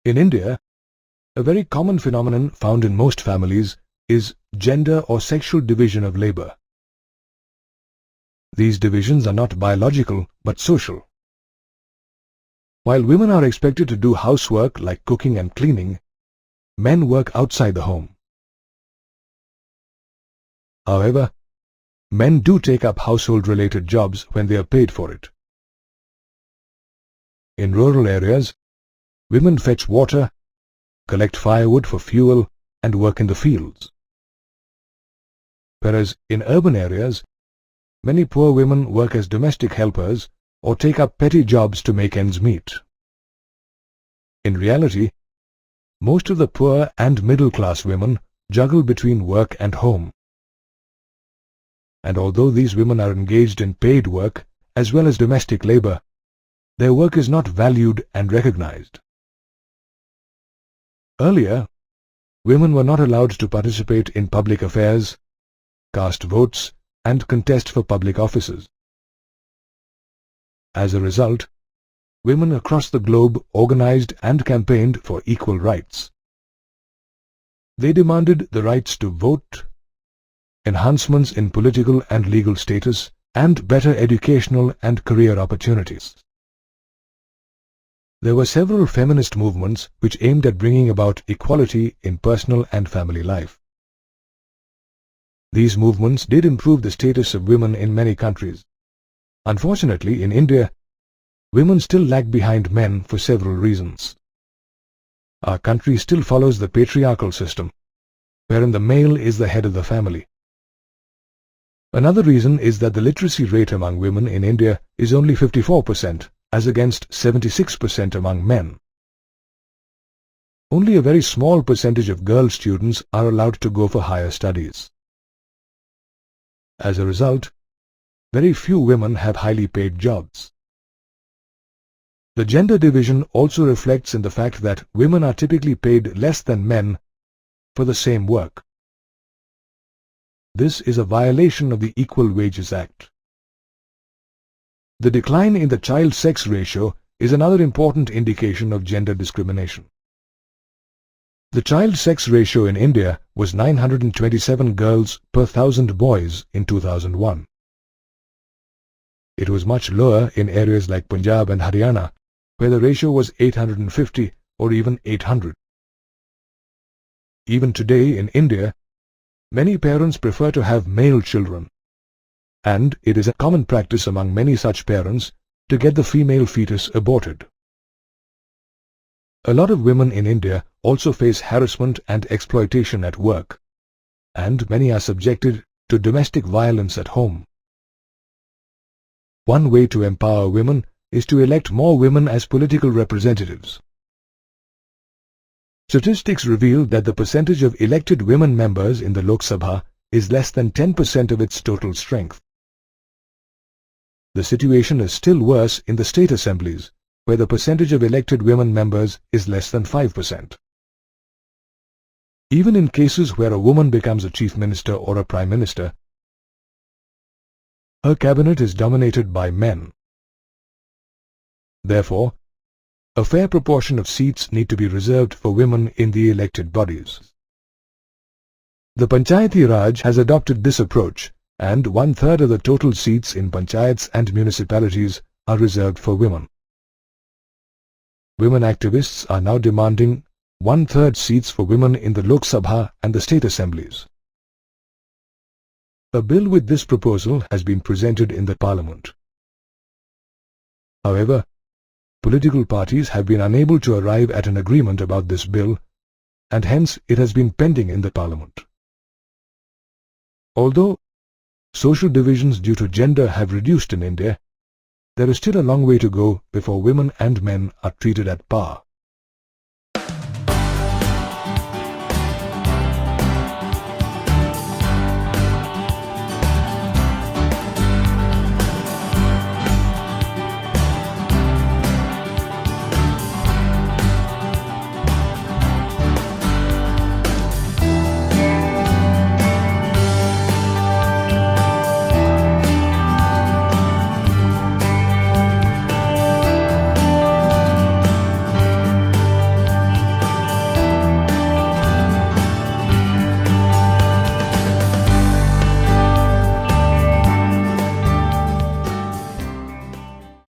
In India, a very common phenomenon found in most families is gender or sexual division of labor. These divisions are not biological but social. While women are expected to do housework like cooking and cleaning, men work outside the home. However, men do take up household-related jobs when they are paid for it. In rural areas, women fetch water, collect firewood for fuel, and work in the fields. Whereas in urban areas, many poor women work as domestic helpers or take up petty jobs to make ends meet. In reality, most of the poor and middle-class women juggle between work and home. And although these women are engaged in paid work as well as domestic labor, their work is not valued and recognized. Earlier, women were not allowed to participate in public affairs, cast votes, and contest for public offices. As a result, women across the globe organized and campaigned for equal rights. They demanded the rights to vote, enhancements in political and legal status, and better educational and career opportunities. There were several feminist movements which aimed at bringing about equality in personal and family life. These movements did improve the status of women in many countries. Unfortunately, in India, women still lag behind men for several reasons. Our country still follows the patriarchal system, wherein the male is the head of the family. Another reason is that the literacy rate among women in India is only 54%, as against 76% among men. Only a very small percentage of girl students are allowed to go for higher studies. As a result, very few women have highly paid jobs. The gender division also reflects in the fact that women are typically paid less than men for the same work. This is a violation of the Equal Wages Act. The decline in the child-sex ratio is another important indication of gender discrimination. The child-sex ratio in India was 927 girls per 1,000 boys in 2001. It was much lower in areas like Punjab and Haryana, where the ratio was 850 or even 800. Even today in India, many parents prefer to have male children, and it is a common practice among many such parents to get the female fetus aborted. A lot of women in India also face harassment and exploitation at work, and many are subjected to domestic violence at home. One way to empower women is to elect more women as political representatives. Statistics reveal that the percentage of elected women members in the Lok Sabha is less than 10% of its total strength. The situation is still worse in the state assemblies, where the percentage of elected women members is less than 5%. Even in cases where a woman becomes a chief minister or a prime minister, her cabinet is dominated by men. Therefore, a fair proportion of seats need to be reserved for women in the elected bodies. The Panchayati Raj has adopted this approach, and 1/3 of the total seats in panchayats and municipalities are reserved for women. Women activists are now demanding 1/3 seats for women in the Lok Sabha and the state assemblies. A bill with this proposal has been presented in the Parliament. However, political parties have been unable to arrive at an agreement about this bill, and hence it has been pending in the Parliament. Although social divisions due to gender have reduced in India, there is still a long way to go before women and men are treated at par.